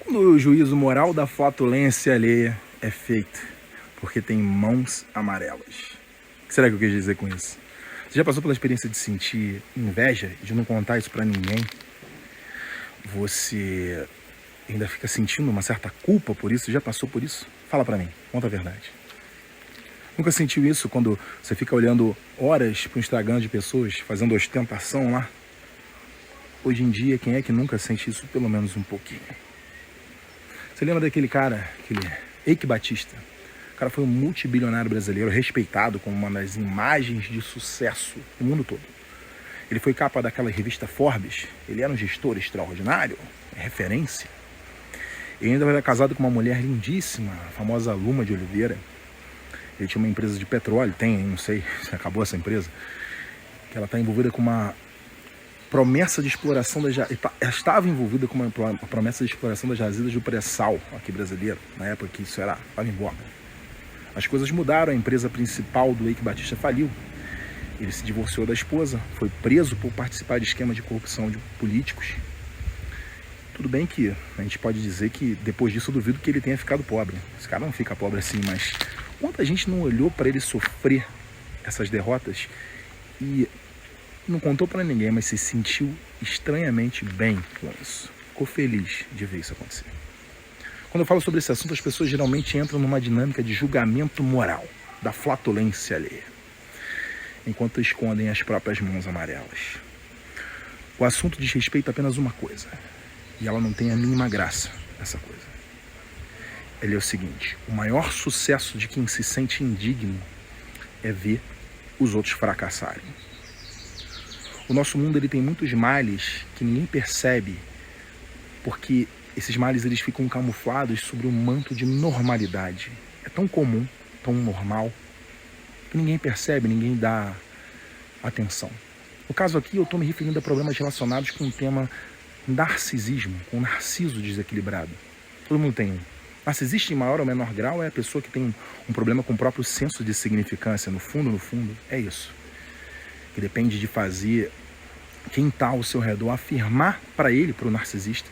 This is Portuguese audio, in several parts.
O juízo moral da flatulência alheia é feito porque tem mãos amarelas. O que será que eu quis dizer com isso? Você já passou pela experiência de sentir inveja, de não contar isso pra ninguém? Você ainda fica sentindo uma certa culpa por isso? Já passou por isso? Fala pra mim, conta a verdade. Nunca sentiu isso quando você fica olhando horas pro Instagram de pessoas fazendo ostentação lá? Hoje em dia, quem é que nunca sente isso pelo menos um pouquinho? Você lembra daquele cara, aquele Eike Batista? O cara foi um multibilionário brasileiro, respeitado como uma das imagens de sucesso no mundo todo. Ele foi capa daquela revista Forbes, ele era um gestor extraordinário, referência. Ele ainda era casado com uma mulher lindíssima, a famosa Luma de Oliveira. Ele tinha uma empresa de petróleo, não sei se acabou essa empresa, que ela está envolvida com uma promessa de exploração estava envolvida com uma promessa de exploração das jazidas do pré-sal aqui brasileiro, na época que isso estava em voga. As coisas mudaram, a empresa principal do Eike Batista faliu. Ele se divorciou da esposa, foi preso por participar de esquema de corrupção de políticos. Tudo bem que a gente pode dizer que depois disso eu duvido que ele tenha ficado pobre. Esse cara não fica pobre assim, mas quanta gente não olhou para ele sofrer essas derrotas e não contou para ninguém, mas se sentiu estranhamente bem com isso. Ficou feliz de ver isso acontecer. Quando eu falo sobre esse assunto, as pessoas geralmente entram numa dinâmica de julgamento moral, da flatulência alheia, enquanto escondem as próprias mãos amarelas. O assunto diz respeito a apenas uma coisa, e ela não tem a mínima graça, essa coisa. Ele é o seguinte: o maior sucesso de quem se sente indigno é ver os outros fracassarem. O nosso mundo ele tem muitos males que ninguém percebe, porque esses males eles ficam camuflados sobre um manto de normalidade. É tão comum, tão normal, que ninguém percebe, ninguém dá atenção. No caso aqui, eu estou me referindo a problemas relacionados com o tema narcisismo, com o narciso desequilibrado. Todo mundo tem um. Narcisista em maior ou menor grau é a pessoa que tem um problema com o próprio senso de significância. No fundo, é isso. Que depende de fazer quem está ao seu redor afirmar para ele, para o narcisista,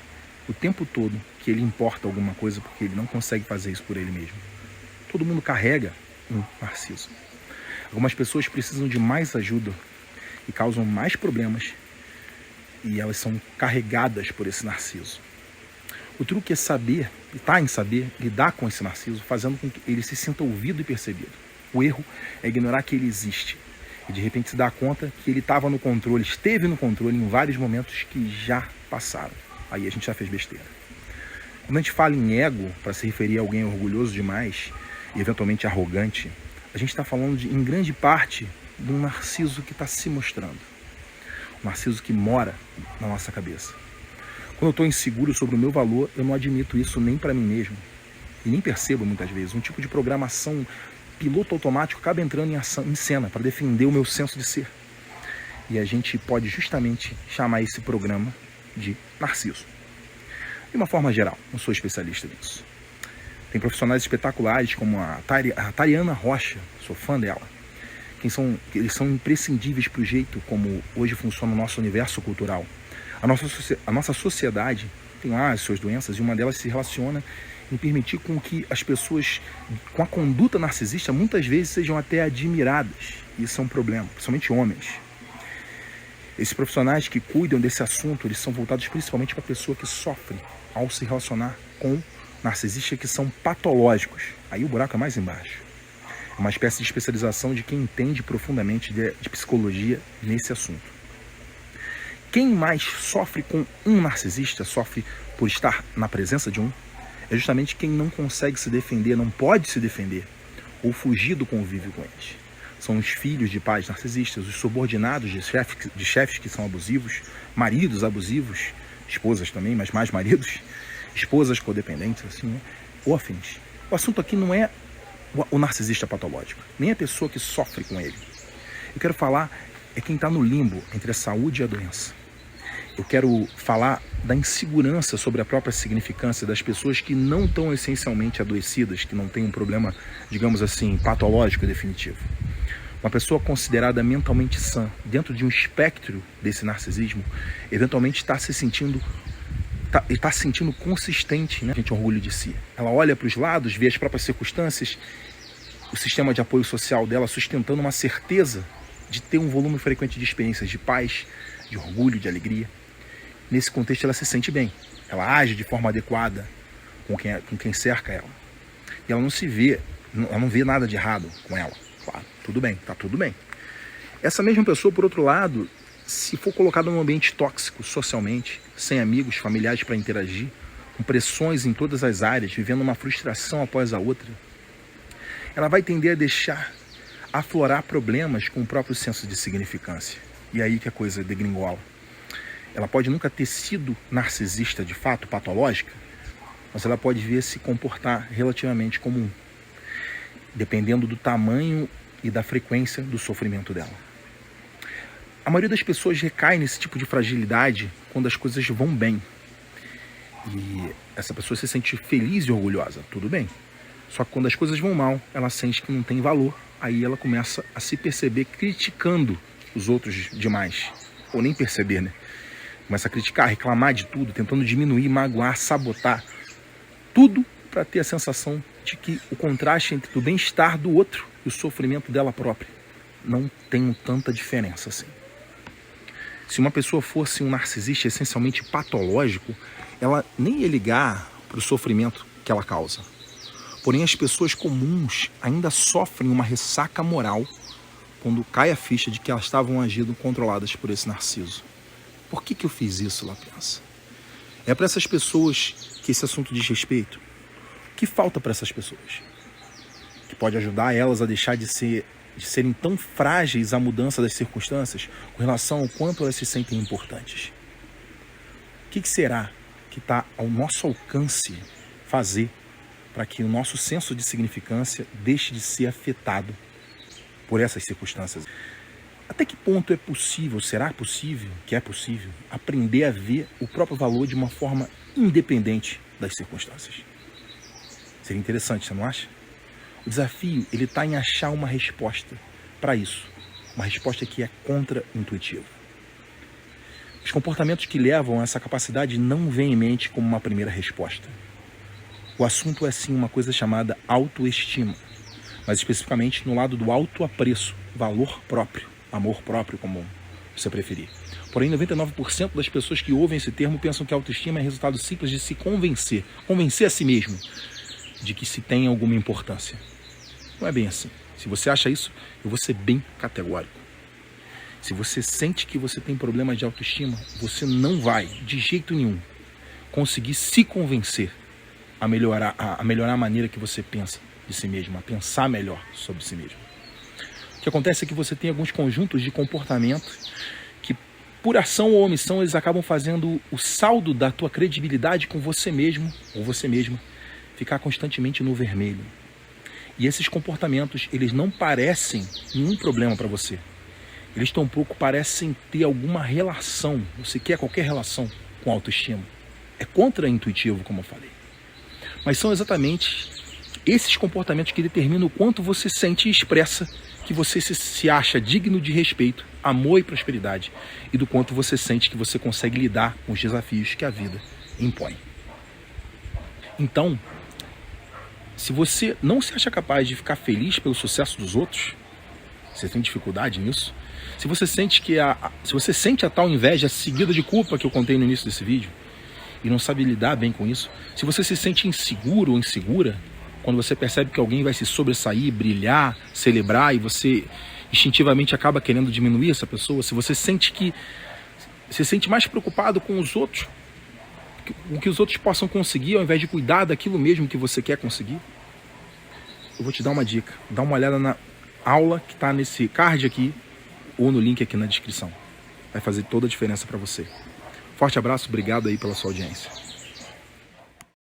o tempo todo que ele importa alguma coisa, porque ele não consegue fazer isso por ele mesmo. Todo mundo carrega um narciso. Algumas pessoas precisam de mais ajuda e causam mais problemas e elas são carregadas por esse narciso. O truque é saber lidar com esse narciso, fazendo com que ele se sinta ouvido e percebido. O erro é ignorar que ele existe e de repente se dar conta que ele esteve no controle em vários momentos que já passaram. Aí a gente já fez besteira. Quando a gente fala em ego, para se referir a alguém orgulhoso demais e eventualmente arrogante, a gente está falando em grande parte de um narciso que está se mostrando. Um narciso que mora na nossa cabeça. Quando eu estou inseguro sobre o meu valor, eu não admito isso nem para mim mesmo. E nem percebo muitas vezes. Um tipo de programação piloto automático acaba entrando em cena para defender o meu senso de ser. E a gente pode justamente chamar esse programa de narciso. De uma forma geral, não sou especialista nisso. Tem profissionais espetaculares como a Tariana Rocha, sou fã dela. Eles são imprescindíveis para o jeito como hoje funciona o nosso universo cultural. A nossa sociedade tem lá as suas doenças e uma delas se relaciona em permitir com que as pessoas com a conduta narcisista muitas vezes sejam até admiradas. Isso é um problema, principalmente homens. Esses profissionais que cuidam desse assunto, eles são voltados principalmente para a pessoa que sofre ao se relacionar com narcisistas que são patológicos. Aí o buraco é mais embaixo. É uma espécie de especialização de quem entende profundamente de psicologia nesse assunto. Quem mais sofre com um narcisista, sofre por estar na presença de um, é justamente quem não consegue se defender, não pode se defender, ou fugir do convívio com eles. São os filhos de pais narcisistas, os subordinados de chefes que são abusivos, maridos abusivos, esposas também, mas mais maridos, esposas codependentes, assim, né? Ou afins. O assunto aqui não é o narcisista patológico, nem a pessoa que sofre com ele. Eu quero falar é quem está no limbo entre a saúde e a doença. Eu quero falar da insegurança sobre a própria significância das pessoas que não estão essencialmente adoecidas, que não têm um problema, digamos assim, patológico definitivo. Uma pessoa considerada mentalmente sã, dentro de um espectro desse narcisismo, eventualmente está tá se sentindo consistente, né? Gente, orgulho de si. Ela olha para os lados, vê as próprias circunstâncias, o sistema de apoio social dela sustentando uma certeza de ter um volume frequente de experiências de paz, de orgulho, de alegria. Nesse contexto, ela se sente bem. Ela age de forma adequada com quem cerca ela. E ela não vê nada de errado com ela. Claro, tudo bem, tá tudo bem. Essa mesma pessoa, por outro lado, se for colocada num ambiente tóxico socialmente, sem amigos, familiares para interagir, com pressões em todas as áreas, vivendo uma frustração após a outra, ela vai tender a deixar aflorar problemas com o próprio senso de significância. E aí que a coisa degringola. Ela pode nunca ter sido narcisista de fato, patológica, mas ela pode vir a se comportar relativamente comum, dependendo do tamanho e da frequência do sofrimento dela. A maioria das pessoas recai nesse tipo de fragilidade quando as coisas vão bem. E essa pessoa se sente feliz e orgulhosa, tudo bem. Só que quando as coisas vão mal, ela sente que não tem valor. Aí ela começa a se perceber criticando os outros demais. Ou nem perceber, né? Começa a criticar, reclamar de tudo, tentando diminuir, magoar, sabotar. Tudo para ter a sensação de que o contraste entre o bem-estar do outro e o sofrimento dela própria não tem tanta diferença assim. Se uma pessoa fosse um narcisista essencialmente patológico, ela nem ia ligar para o sofrimento que ela causa. Porém, as pessoas comuns ainda sofrem uma ressaca moral quando cai a ficha de que elas estavam agindo controladas por esse narciso. Por que eu fiz isso, lá pensa? É para essas pessoas que esse assunto diz respeito? O que falta para essas pessoas? Que pode ajudar elas a deixar de serem tão frágeis à mudança das circunstâncias com relação ao quanto elas se sentem importantes. O que será que está ao nosso alcance fazer para que o nosso senso de significância deixe de ser afetado por essas circunstâncias? Até que ponto é possível, será possível, que é possível, aprender a ver o próprio valor de uma forma independente das circunstâncias? Seria interessante, você não acha? O desafio, ele está em achar uma resposta para isso. Uma resposta que é contra-intuitiva. Os comportamentos que levam a essa capacidade não vêm em mente como uma primeira resposta. O assunto é sim uma coisa chamada autoestima, mas especificamente no lado do autoapreço, valor próprio, amor próprio, como você preferir. Porém, 99% das pessoas que ouvem esse termo pensam que a autoestima é resultado simples de se convencer a si mesmo de que se tem alguma importância. Não é bem assim. Se você acha isso, eu vou ser bem categórico. Se você sente que você tem problema de autoestima, você não vai, de jeito nenhum, conseguir se convencer a melhorar a maneira que você pensa de si mesmo, a pensar melhor sobre si mesmo. O que acontece é que você tem alguns conjuntos de comportamento que, por ação ou omissão, eles acabam fazendo o saldo da tua credibilidade com você mesmo ou você mesma ficar constantemente no vermelho. E esses comportamentos, eles não parecem nenhum problema para você. Eles tampouco parecem ter alguma relação, ou sequer qualquer relação com a autoestima. É contra-intuitivo, como eu falei. Mas são exatamente esses comportamentos que determinam o quanto você sente e expressa que você se acha digno de respeito, amor e prosperidade, e do quanto você sente que você consegue lidar com os desafios que a vida impõe. Então, se você não se acha capaz de ficar feliz pelo sucesso dos outros, você tem dificuldade nisso, se você sente a tal inveja seguida de culpa que eu contei no início desse vídeo, e não sabe lidar bem com isso, se você se sente inseguro ou insegura, quando você percebe que alguém vai se sobressair, brilhar, celebrar, e você instintivamente acaba querendo diminuir essa pessoa, se você sente que se sente mais preocupado com os outros, o que os outros possam conseguir, ao invés de cuidar daquilo mesmo que você quer conseguir, eu vou te dar uma dica. Dá uma olhada na aula que está nesse card aqui, ou no link aqui na descrição. Vai fazer toda a diferença para você. Forte abraço, obrigado aí pela sua audiência.